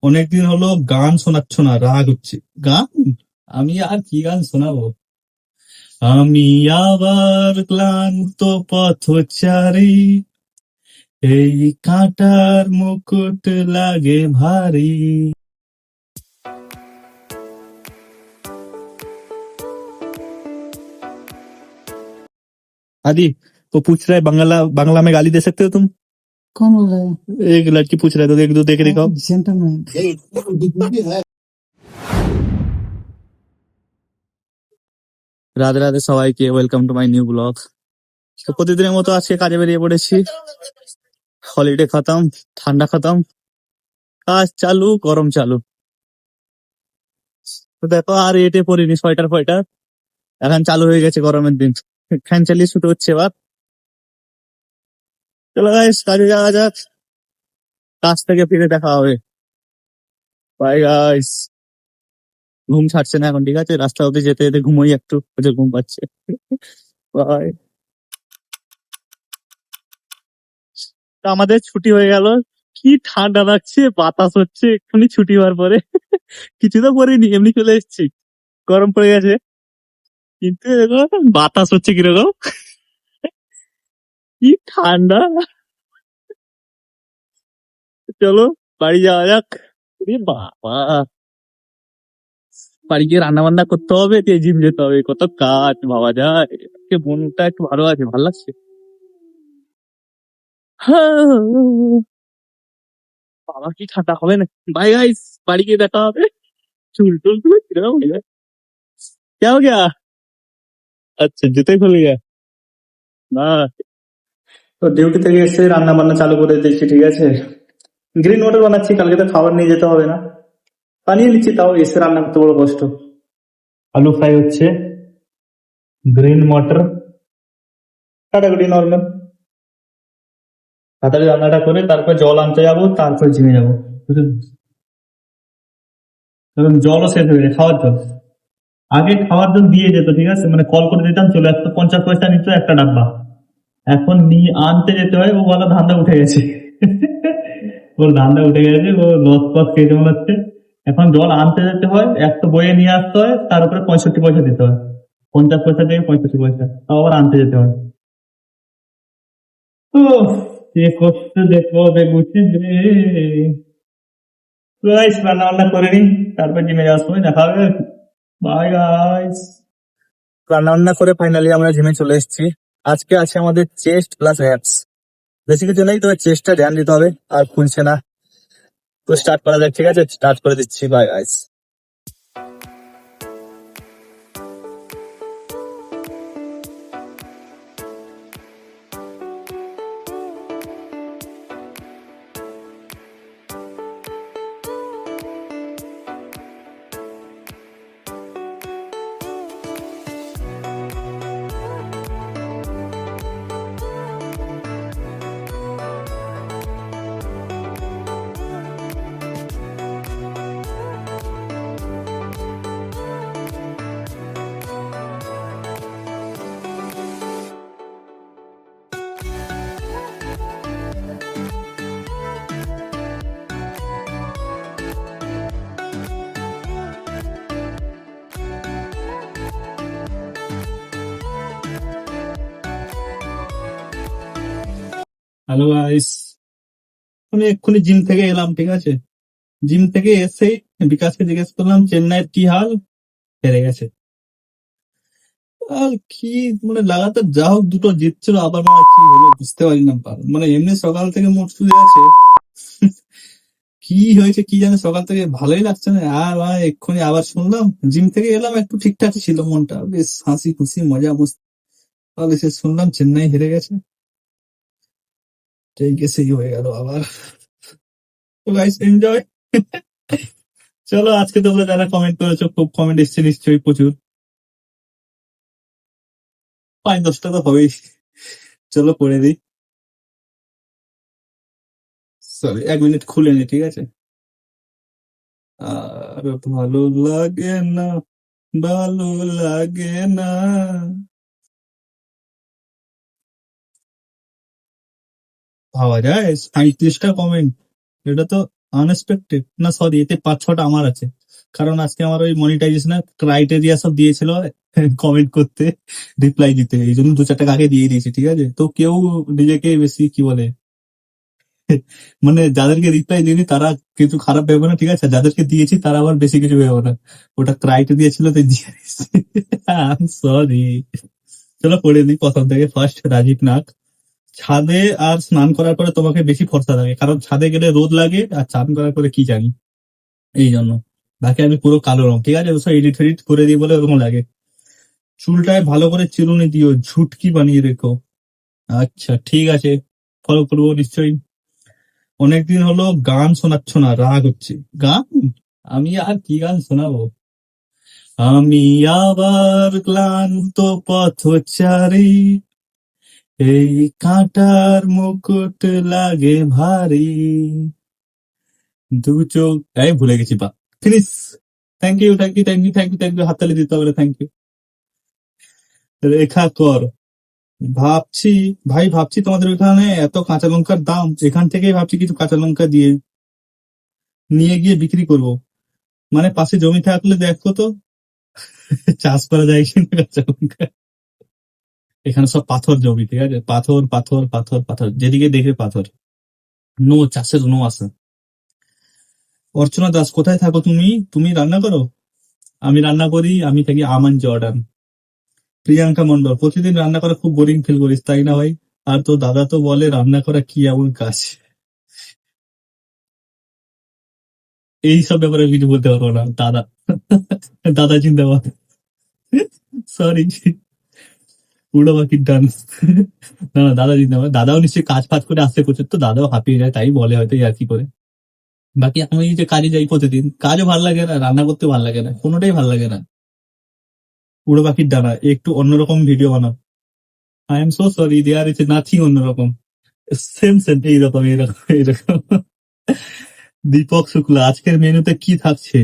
অনেকদিন হলো গান শোনাচ্ছ না, রাগ হচ্ছে। গান? আমি আর কি গান শোনাবো? আমি আবার ক্লান্ত পথচারী, এই কাঁটার মুকুট লাগে ভারী। आदि वो पूछ रहा है बंगला बांग्ला में गाली दे सकते हो तुम? कौन बोल रहा है? एक लड़की पूछ रहा है, तो एक दो दे के दिखाओ। सेंटर में রাধে রাধে সবাইকে, welcome to my new blog. তো প্রতিদিনের মতো আজকে কাজে বেরিয়ে পড়েছি। হলিডে খতম, ঠান্ডা খতম, কাজ চালু, গরম চালু। তো দেখো আর এটে পড়িনি, সোয়েটার ফয়েটার। এখন চালু হয়ে গেছে গরমের দিন, ফ্যান চালিয়ে শুতে হচ্ছে। এবার চলো গাইস, কাজে যাওয়া যাক। কাজ থেকে ফিরে দেখা হবে। Bye guys. ঘুম ছাড়ছে না এখন, ঠিক আছে? রাস্তা অব্দি যেতে যেতে ঘুমোই একটু, ওই ঘুম পাচ্ছে। বাই। আমাদের ছুটি হয়ে গেল। কি ঠান্ডা লাগছে, বাতাস হচ্ছে এক্ষুনি ছুটি হওয়ার পরে। কিছু তো করিনি, এমনি চলে এসেছি। গরম পড়ে গেছে, কিন্তু দেখো বাতাস হচ্ছে কিরকম, কি ঠান্ডা। চলো বাড়ি যাওয়া যাক। এ বাবা, বাড়ি গিয়ে রান্না বান্না করতে হবে, দিয়ে জিম যেতে হবে, কত কাজ ভাবা যায়। আজকে মনটা একটু ভালো আছে, ভালো লাগছে। বাবা কি ঠান্ডা হবে না। বাই গাইস, বাড়ি গিয়ে দেখা হবে। চুল টুল পুরো কিরকম হয়ে যায়। क्या हो गया? আচ্ছা, জুতোই খুলে গেছে না। তো ডিউটি থেকে এসে রান্না বান্না চালু করে দিয়েছি, ঠিক আছে। গ্রিন ওয়াটার বানাচ্ছি, কালকে তো খাবার নিয়ে যেতে হবে না। বানিয়ে নিচ্ছি, তাও এসে রান্না করতে বড় কষ্ট। আলু ফ্রাই হচ্ছে, গ্রিন মটর কাটাকুটি নর্মাল। তাড়াতাড়ি রান্নাটা করে তারপর জল আনতে যাবো, তারপর জিমে যাবো। কারণ জলও শেষ হয়ে যায়, খাওয়ার জল। আগে খাওয়ার জল দিয়ে যেত, ঠিক আছে, মানে কল করে দিতাম, চলে আসতো, 50 পয়সা নিত একটা ডাব্বা। এখন নিয়ে আনতে যেতে হয়, ও বলা ধান্দা উঠে গেছে। ওর ধান্দা উঠে গেছে, ও লস ফস খেয়ে যেমন হচ্ছে। এখন জল আনতে যেতে হয়, একটা বয়ে নিয়ে আসতে হয়, তার উপরে 65 পয়সা দিতে হয়। 50 পয়সা থেকে 65 পয়সা, তাও আবার আনতে যেতে হয়। তো সে করতে দেখো হবে গুছিয়ে যে। গাইস, রান্না বান্না করে নি, তারপর জিমে যাওয়ার সময় দেখা হবে। Bye guys. রান্না বান্না করে ফাইনালি আমরা জিমে চলে এসেছি। আজকে আছে আমাদের চেস্ট প্লাস অ্যাপস। বেশি কিছু নেই, তবে চেস্টটা ধ্যান দিতে হবে, আর খুলছে না। তো স্টার্ট করা যাক, ঠিক আছে, স্টার্ট করে দিচ্ছি। Bye guys. হ্যালো গাইস, আমি এক্ষুনি জিম থেকে এলাম, ঠিক আছে। জিম থেকে এসেই বিকাশকে জিজ্ঞেস করলাম চেন্নাইয়ের কি হাল, হেরে গেছে। আর কি, মানে লাগাতার যা হোক দুটো জিতছিল, আবার মানে কি হলো বুঝতে পারি না। মানে এমনি সকাল থেকে মুড চলে আছে। কি হয়েছে কি জানে, সকাল থেকে ভালোই লাগছে না। আর মানে এক্ষুনি আবার শুনলাম, জিম থেকে এলাম একটু ঠিকঠাক ছিল মনটা, বেশ হাসি খুশি মজা মস্তি। তাহলে সে শুনলাম চেন্নাই হেরে গেছে, ঠিক সেই হয়ে গেল আবার। তো গাইস, এনজয়। চলো, আজকে তোমরা যারা কমেন্ট করেছো, খুব কমেন্ট এসছে নিশ্চয়ই প্রচুর, 5-10টা তো হবেই। চলো পড়ে দিই। সরি, 1 মিনিট খুলে নি, ঠিক আছে। আর ভালো লাগে না, ভালো লাগে না। ভাবা যায় 35টা কমেন্ট, এটা তো আনএক্সপেক্টেড না, সরি, এতে 5-6টা আমার আছে। কারণ আজকে আমার ওই মনিটাইজেশন ক্রাইটেরিয়া সব দিয়েছিল কমেন্ট করতে, রিপ্লাই দিতে, এই জন্য 2-4টা আগে দিয়ে দিয়েছি, ঠিক আছে? তো কেউ নিজেকে বেশি কি বলে, মানে যাদেরকে রিপ্লাই দিইনি তারা কিছু খারাপ ভেবো না, ঠিক আছে? যাদেরকে দিয়েছি তারা আবার বেশি কিছু ভেবো না, ওটা ক্রাইটেরিয়া ছিল তাই দিয়ে দিয়েছি। সরি। চলো পড়ে দিই প্রথম থেকে। ফার্স্ট, রাজীব নাগ। ছাদে আর স্নান করার পরে তোমাকে বেশি ফর্সা লাগে, কারণ ছাদে গেলে রোদ লাগে আর চান করার পরে কি জানি, এই জন্য। বাকি আমি পুরো কালো রং, ঠিক আছে? ওসব এডিট ফেডিট করে দিই বলে ওরকম লাগে। চুলটায় ভালো করে চিরুনি দিও, ঝুটকি বানিয়ে রেখো। আচ্ছা ঠিক আছে, ফলো করবো নিশ্চয়ই। অনেকদিন হলো গান শোনাচ্ছ না, রাগ হচ্ছে। গান? আমি আর কি গান শোনাবো? আমি আবার ক্লান্ত পথচারী, এই কাঁটার মুকুট লাগে ভারী, দু চোখ, এই ভুলে গেছি, বা finish. Thank you, thank you, thank you, thank you, thank you, হাততালি দিতে হবে, থ্যাংক ইউ। রেখা কর। ভাবছি, ভাই ভাবছি তোমাদের ওইখানে এত কাঁচা লঙ্কার দাম, এখান থেকেই ভাবছি কিছু কাঁচা লঙ্কা দিয়ে নিয়ে গিয়ে বিক্রি করব। মানে পাশে জমি থাকলে দেখো তো, চাষ করা যায় কিনা কাঁচা লঙ্কা। এখানে সব পাথর জমি, ঠিক আছে? পাথর পাথর পাথর পাথর, যেদিকে দেখে পাথর। নো, চাষের নো আছে। অর্চনা দাস, কোথায় থাকো তুমি? তুমি রান্না করো? আমি রান্না করি, আমি থাকি আমান জর্ডান। প্রিয়াঙ্কা মন্ডল, প্রতিদিন রান্না করা খুব বোরিং ফিল করিস, তাই না ভাই? আর তো দাদা তো বলে রান্না করা কি এমন কাজ, এই সব ব্যাপারে কিছু বলতে পারবো না দাদা। দাদা জিন্দাবাদ। সরি, উড়ো পাখির ডান্স। না না, দাদা জিন্দাবাদ। দাদাও নিশ্চয়ই কাজ ফাজ করে আসতে প্রচুর, তো দাদাও হাঁপিয়ে যায়, তাই বলে হয়তো আর কি করে। বাকি আমি যে কাজে যাই প্রতিদিন, কাজও ভালো লাগে না, রান্না করতে ভালো লাগে না, কোনোটাই ভালো লাগে না। উড়ো পাখির ডানা, একটু অন্যরকম ভিডিও বানাও। I am so sorry, there is nothing অন্যরকম। সেম সেম, এইরকম এইরকম এইরকম। দীপক শুক্লা, আজকের মেনুতে কি থাকছে?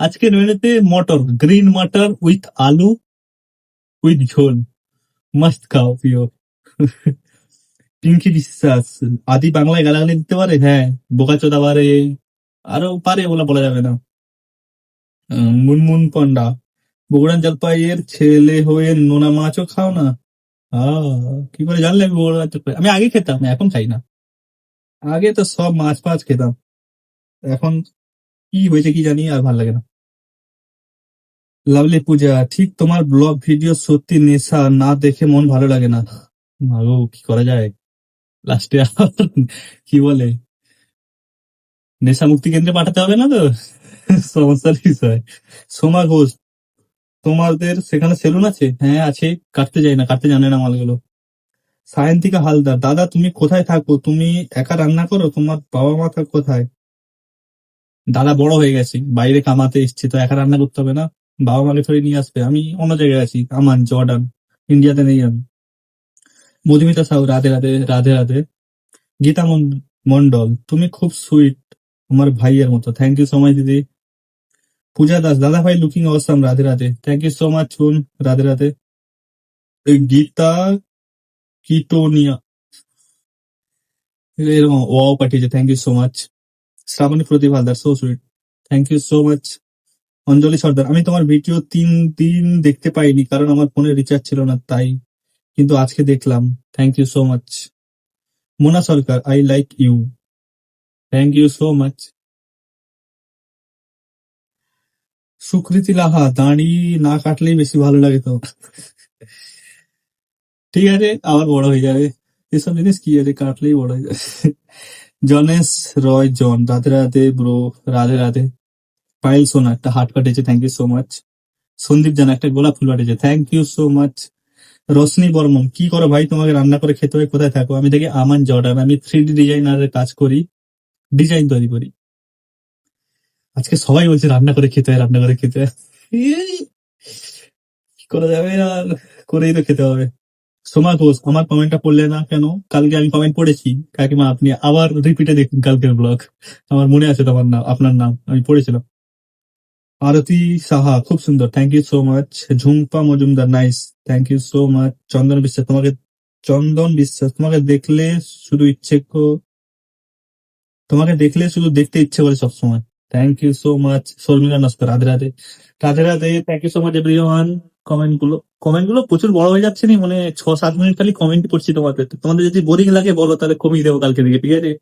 আজকের মেনুতে মটর, গ্রিন মটর উইথ আলু, উইথ ঝোল। মাস্ট খাও প্রিয়। পিঙ্কি বিশ্বাস, আদি বাংলায় গালাগালি দিতে পারে? হ্যাঁ, বোকাচোদা পারে, আরো পারে, বলা বলা যাবে না। মুনমুন পন্ডা, বগুড়ান জলপাইয়ের ছেলে হয়ে নোনা মাছও খাও না? কি করে জানলে আমি বগুড়ার জলপাই? আমি আগে খেতাম, এখন খাই না। আগে তো সব মাছ ফাছ খেতাম, এখন কি হয়েছে কি জানি, আর ভালো লাগে না। লাভলি পূজা, ঠিক তোমার ব্লগ ভিডিও সত্যি নেশা, না দেখে মন ভালো লাগে না। মাগো, কি করা যায়? লাস্টে কি বলে, নেশা মুক্তি কেন্দ্রে পাঠাতে হবে না তো? সমস্যার বিষয়। সোমা ঘোষ, তোমাদের সেখানে সেলুন আছে? হ্যাঁ আছে, কাটতে যাই না, কাটতে জানে না মালগুলো। সায়ন্তিকা হালদার, দাদা তুমি কোথায় থাকো? তুমি একা রান্না করো? তোমার বাবা মা কোথায়? দাদা বড় হয়ে গেছে, বাইরে কামাতে এসছে, তো একা রান্না করতে হবে না, বাবা মাকে ধরে নিয়ে আসবে। আমি অন্য জায়গায় আছি, আমান জর্ডান, ইন্ডিয়াতে নেই আমি। মধুমিতা সাউ, রাধে রাধে, রাধে রাধে। গীতা মন্ডল, তুমি খুব সুইট, আমার ভাইয়ের মতো। থ্যাংক ইউ সো মাচ দিদি। পূজা দাস, দাদা ভাই looking awesome, Radhe Radhe. Thank you so much চুন, রাধে রাধে। এই গীতা কিটোনিয়া এরকম ওয়াও পাঠিয়েছে, thank you so much. Srabani Pradip Haldar, so sweet, thank you so much. Anjali Sardar, আমি তোমার ভিডিও 3 দিন দেখতে পাইনি, কারণ আমার ফোনে রিচার্জ ছিল না তাই, কিন্তু আজকে দেখলাম, thank you so much. Mona Sarkar, I like you, thank you so much. Sukriti Laha, দাড়ি না কাটলেই বেশি ভালো লাগে তো। ঠিক আছে, আবার বড় হয়ে যাবে, এসব জিনিস কি আছে, কাটলেই বড় হয়ে যাবে। জনেশ রয় জন, রাধে রাধে ব্রো, রাধে রাধে। পায়েল সোনা একটা হার্ট পাঠিয়েছে, thank you so much. Sandip Jana একটা গোলাপ ফুল পাঠিয়েছে, thank you so much. Roshni Barman, কি করো ভাই? তোমাকে রান্না করে খেতে হয়, কোথায় থাকো? আমি দেখি আমান জর্ডান, আমি 3D ডিজাইনারের কাজ করি, ডিজাইন তৈরি করি। আজকে সবাই বলছে রান্না করে খেতে হয়, রান্না করে খেতে হয়। এই, কি করা যাবে আর, করেই তো খেতে হবে। সোমা ঘোষ, আমার কমেন্টটা পড়লে না কেন? কালকে আমি কমেন্ট পড়েছি কাকিমা, আপনি আবার রিপিটে দেখুন কালকের ব্লগ, আমার মনে আছে তোমার নাম, আপনার নাম আমি পড়েছিলাম। আরতি সাহা, খুব সুন্দর, thank you so much. Jhumpa Majumdar, nice, thank you so much. Chandan Biswas, তোমাকে দেখলে শুধু ইচ্ছে তোমাকে দেখলে শুধু দেখতে ইচ্ছে করে সবসময়। Thank you so much Sharmila Naskar, Radhe Radhe. Radhe Radhe, thank you so much everyone. Comment গুলো প্রচুর বড় হয়ে যাচ্ছে নি, মানে 6-7 মিনিট খালি কমেন্ট করছি তোমাদের। তোমাদের যদি বোরিং লাগে বলো, তাহলে কমিয়ে দেবো কালকে থেকে, ঠিক আছে?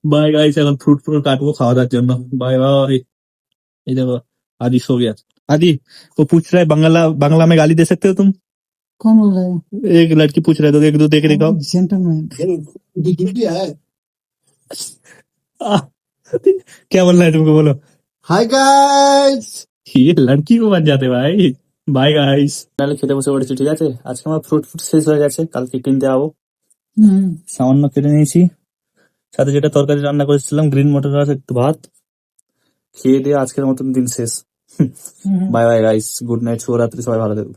बाय गाइस, এখন ফ্রুট ফ্রুট কাটবো খাওয়া দাওয়ার জন্য। Bye bye. ये देखो, आदि सो गया। आदि, वो पूछ रहा है बांग्ला बांग्ला में गाली दे सकते हो तुम? कौन बोल रहा है? एक लड़की पूछ रहा है, तो एक दो दे के दिखाओ। जेंटलमैन। आह, क्या बोलना है तुमको, बोलो। হাই গাইস ये लड़की को बन जाते भाई। বাই গাইস, তাহলে খেতে বসে পড়েছি, ঠিক আছে? আজকে আমার ফ্রুট ফ্রুট শেষ হয়ে গেছে, কালকে কিনতে যাবো। সামান্য কেটে নিয়েছি, সাথে যেটা তরকারি রান্না করেছিলাম গ্রিন মটর আর একটু ভাত, খেয়ে দিয়ে আজকের মতন দিন শেষ। Bye bye guys, good night, শুভরাত্রি, সবাই ভালো থাকবে।